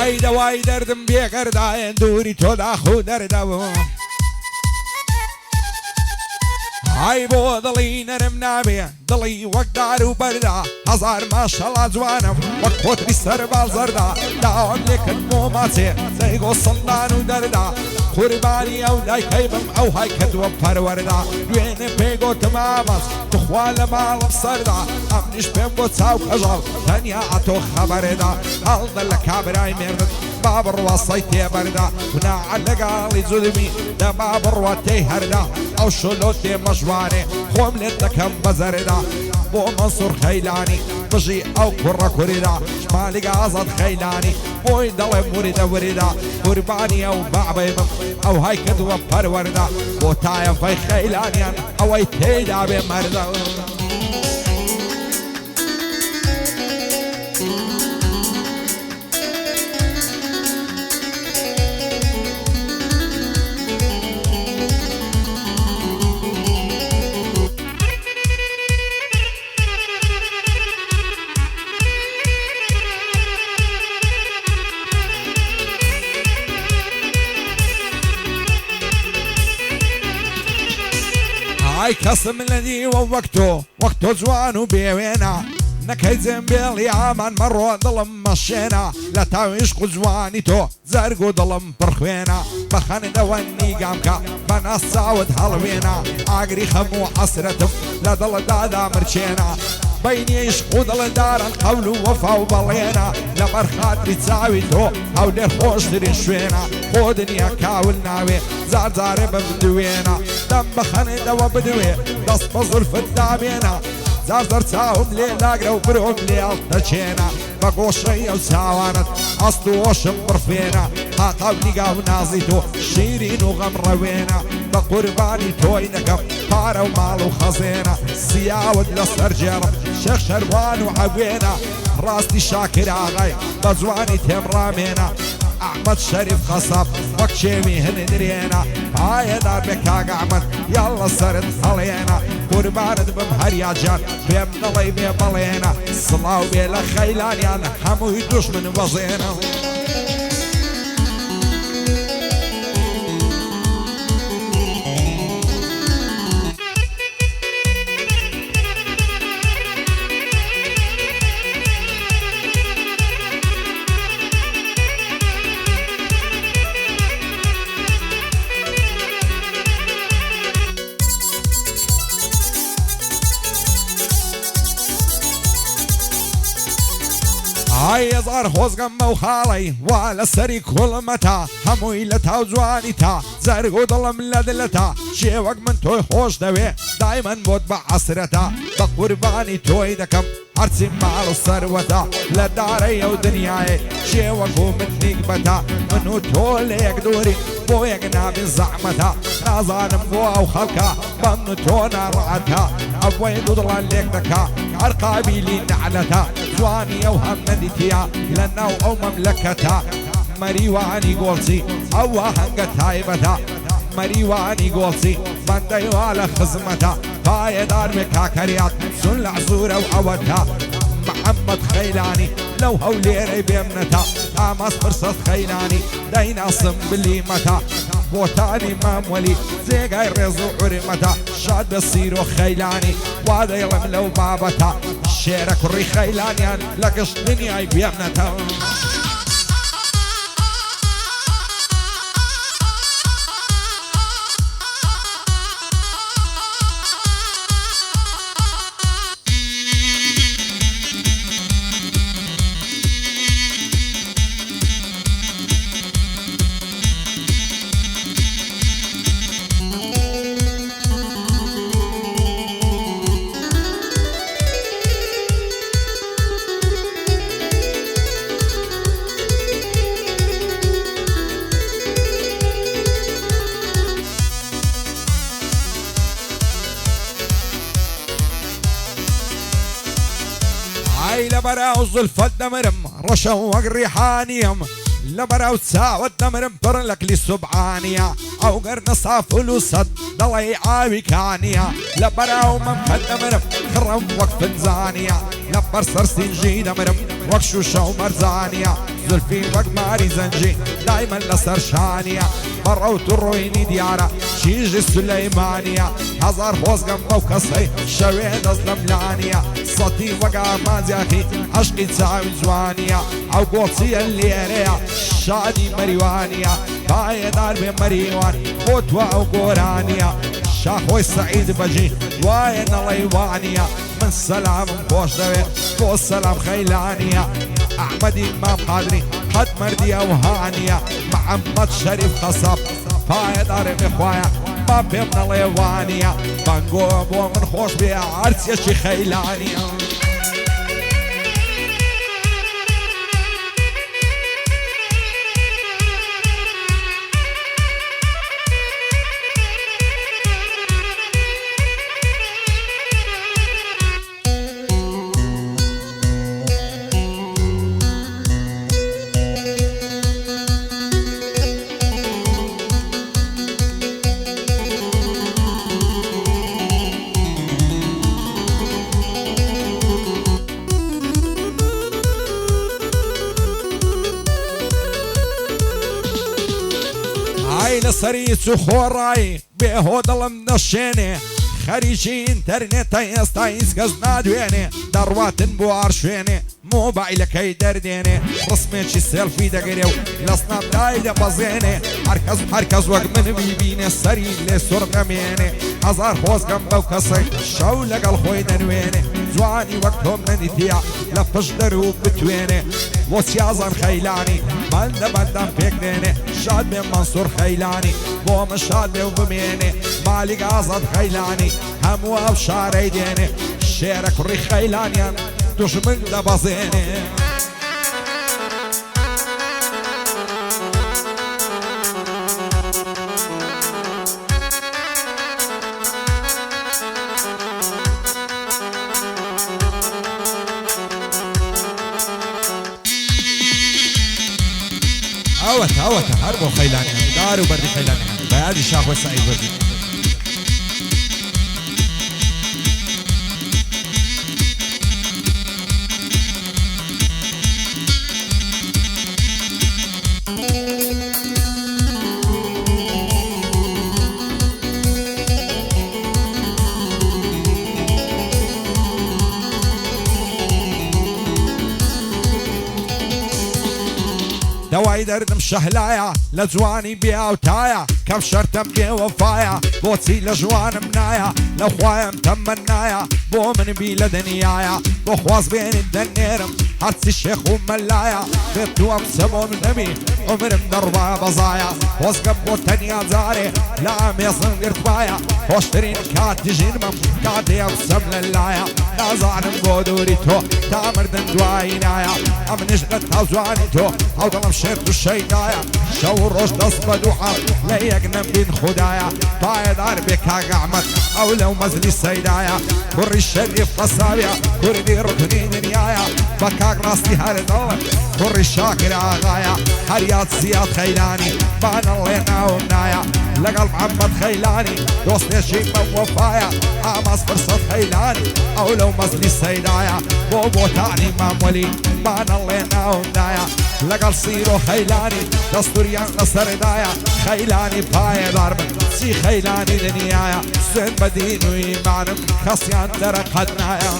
هاي دواي دردم بيقرداين دوري تو داخو دردو هاي بو ضلي نرم نابي ضلي وقدار وبردا هزار ما شاء الله جوانم وقوت بسربال زردا داوم لك الموماتي زيغو صندان ودردا قرباني او لاي كيبم او هاي كدو پروردا دوين بيغو تمامس تخوال مال بسردا امنش بين بو تاو خجل تنيا عطو خبردا هل لك عبراي مرد باب الوصيتي بردا ونا علقالي زلمي دا باب الروتي هردا او شلوتي مجواني خوم لتكم بزردا بو منصور خيلاني بجي او كرة كريدا شمالي قازد خيلاني بوي دلي مريدا وريدا قرباني او بعبيبم او هاي كدوة بروردا بو تايم في خيلاني او اي تيدا بمردا هاي قسم الذي ووقته وقته جوان بيوينا نكاي زنبيلي عمان مرو ظلم مشينا لا تاويش جواني تو زرقو ظلم برخوينا بخان دواني قامكا بنا الساود هالوينا عقري خمو حسرتم لا ضل دادا مرشينا بيني يشقود الدار القول وفا وبلينا لمر خاطري تساوي تو او دير خوش ترين شوينا خودني كاول ناوي زار زار ببدوينا دم بخاني دوا بدوي دس بزر في الدابينا زار زار تساوم لي لاقرا وبرهم لي التشينا بقوشي وساوانت اصلو وشمر فينا هاقاولي قاو نازيتو شيرين وغمروينا بقرباني توينكم بارا ومال وخزينة سياود لسرجرم شيخ شروان وعبينا راستي شاكر آغاي بزواني تم رامينا احمد شريف خصب وكشيمي هندرينا هاي دار بكاق احمد يلا سرد خلينا قرباند بمهريا جان بيمنا لي بيبالينا صلاو بيلا خيلاني انا حمو يدوش من وزينا هاي يظهر خوزقم وخالي وعلى السري كل متى همو إلتا وزوانيتا زرقو ظلم لدلتا شيوك من توي خوش دوي دايما بود بعصرتا بقرباني توي دكم عرسي مال الثروتا لداري ودنياي شيوكو من نقبتا منو توليك دوري بويك نابي زعمتا نازانم بوا وخلقا بمنو تونا رعتا ابوي دودلان ليك دكا عرقابي لي نعلتا زواني اوهم نديتيا لنا او مملكتا مريواني قولسي او هنگا تايبتا مريواني قولسي بنديو على خزمتا فايدار مكاكريات سن العزورة وعوتا محمد خيلاني لو هوليري بيمنتا اماس فرصة خيلاني دينا صم باللي متا بوتاني مامولي زي غير رزو عرمتا شاد بصيرو خيلاني وهذا يلم لو بابتا الشيرة كري خيلاني لقش دنياي بيمنتا هاي لبراو زلفة دمرم رشا وقريحانيهم لبراو تساوى الدمرم برلك لي سبعانية او قرن صاف فلوسات ضلي عاوي كانية لبراو من فدمرم قرم وقف زانية لبر سرسين جي دمرم وكشوشة ومرزانية زلفي وقماري زنجي دايما لسر شانية مروت الرويني ديارة شيج السليمانية هزار خوز قم وكسي شوين أظلم لانية صوتي وقع مازياخي عشقي تساوي زوانية أو قوصي الليرية شادي مريوانية باي دار بمريوان قوتوا أو قورانية شاخوي سعيد بجي وين الأيوانية من سلام بوش دوي بو سلام خيلانية أحمد إمام قادري حد مردية وهانية محمد شريف خصب باي دار بخوايا ما بيمنا الأيوانية بانقو بو من خوش بيا عرس يشي خيلانية سريت وخوراي بهود المنشيني خريجي انترنت يستايس قزنا دويني دروات بوار شويني موبايلك يدرديني رسمي شي سيلفي دقريو لصنا بدايدة بزيني حركز وق من بيبيني السريق لي سور غميني هزار خوز قنبا وكسي شولق الخوي دنويني زواني وقتهم ننتيا لفش دروب بتويني وسيازن خيلاني بندم فيكنيني شاد من منصور خيلاني بو مشاد وبميني مالك عزد خيلاني هموا بشاري ديني شيرك ري خيلانيا دوش من دبزيني هوت هربوا خيلاني داروا بردي خيلاني بهذه شاخوي سعيد بردي دواي دردم شهلايا لجواني بيا وتايا كم شرطم بي وفايا بوتي لجوان منايا لو خوايا متمنايا بو من بي لدنيايا بو خواز بين الدنيرم حرس الشيخ وملايا بيتو بسبو من نبي عمر مدربا بزايا وزقب بوتنيا زاري لا ميصن ارتبايا واشترين كات جنمم كات يبسم للايا نازعن بودوريتو تامر دندواينايا ام نشغل تاوزوانيتو او ضلم شيرتو الشيدايا شو الروش تصبد وحر ليقنم بين خدايا طايد عربك اقعمت او لو مزلي السيدايا كوري الشريف قصابيا كوري دي ركنين نيايا بكاك راستي هاردور كوري الشاكر اغايا هريات زياد خيلاني بان الله ناومنايا لقى محمد خيلاني دوستي شيء وفايا عماس فرصة خيلاني او لو مزلي السيدايا بوبو تاني مامولي بان الله ناومنايا لقى الصيرو خيلاني دستوريان نصر دايا خيلاني باي ضرب سي خيلاني دنيايا سن بدين ويمانم خصيان درق هدنايا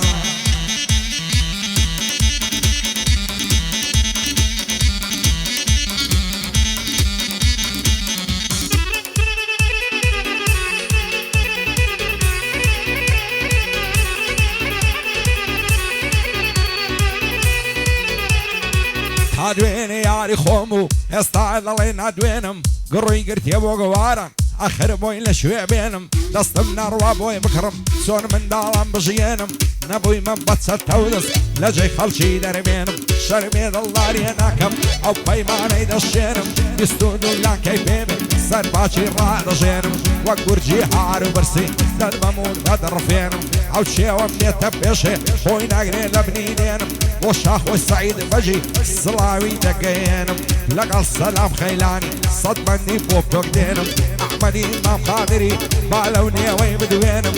هادويني ياري خومو استعد الله نادوينم قروي قرتي ابو قوارا اخر بوي لشوي بينم دستم نار وابوي بكرم سون من دالم بجينم نبوي من بطسة تودس لجي خلشي دربينم شرميد الله ريناكم او بيماني دشينم بستودو لا كيفيمي سر باشي راد جينم وقرجي هارو برسي للمموت قدر فينم او شي ومني تبشي خوي ناقري لبني دينم وشاخ والسعيد بجي الصلاوي دقينم لقى السلام خيلاني صدمني فوق دينم احمد امام قادري بالوني وي بدوينم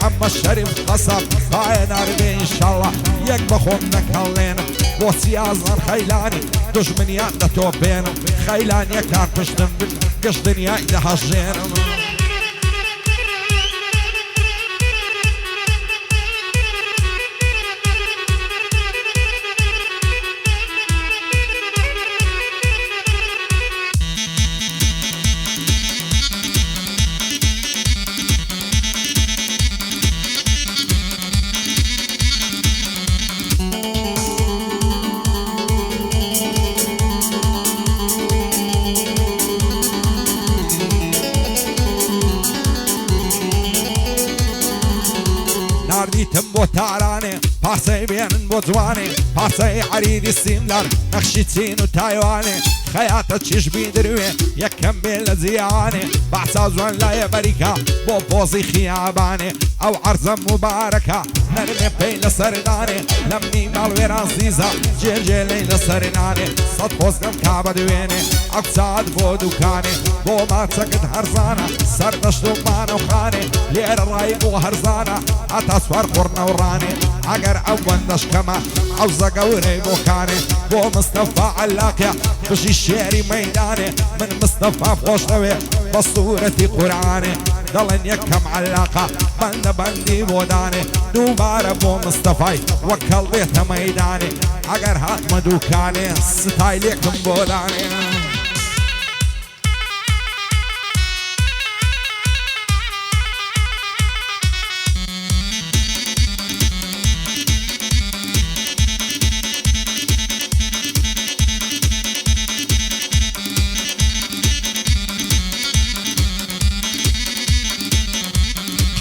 عم الشريف قصب هاي نار ان شاء الله يك بخون نكلين وسيازن خيلاني دشمن يا توبين خيلان يكار بشتن قشتن يا دهجين نارديتم بو تاراني باسي بين بو جواني باسي عريدي السيملر نخشيتين وتايواني خياطة تشيش بيدروي يكم بالزياني بعسا زوان لا يبريكا بو بوزي خياباني او عرزة مباركة نرمي بين لسرداني لمني مال ويران زيزا جيرجيلي لسرناني صد بوزقم كعبة دويني اقصاد بو دوكاني بو ما تسكت هرزانا سردشتو مانا وخاني لير الراي بو هرزانا اتصور قرنا وراني عقر اول دشكما عوزة قوري بو كاني بو مصطفى علاقيا بشي الشيري ميداني من مصطفى فوشتوي بصورتي قراني ضلن يكم علاقة بندي بوداني دوباره بو مصطفى وكل بيته ميداني عقر هات مدوكاني ستايليكم بوداني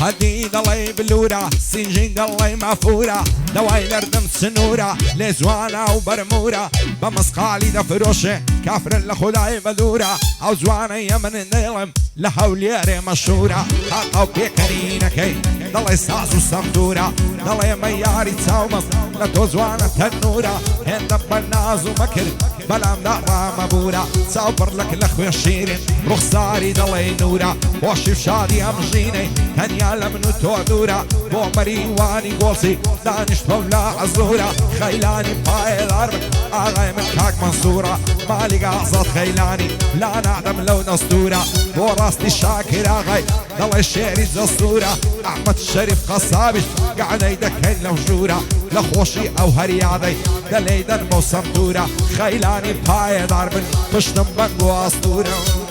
حديد الله يبلورة سنجين الله مافورة دواي نردم سنورة لزوانا وبرمورة بمسقالي دفروشة كافر لخداي بذورة او زوانا يمن النيلم لحولياري مشهورة حقاو بيكرينا كي دالله يساسو سمدورة دالله يمياري تساومس لتوزوانا تنورة هندب بناز ومكر بلام دارا مبورة صابر لك لخوي الشيرين رخصاري دالله نورة وشيف شادي امجيني كان يعلم انو تودورة بو مريواني قوسي دانش طولا عزورة خيلاني باي الارض اغاي من كاك منصورة مالي قاصد خيلاني لا نعدم لون اسطورة بو راستي شاكر اغاي دالله الشيري زصورة احمد الشريف قصابش قاعد يدكن لوجورة لخوشي او هرياضي دليدن موسم دورة خيلاني باي ضرب بشتم بنقو اسطورة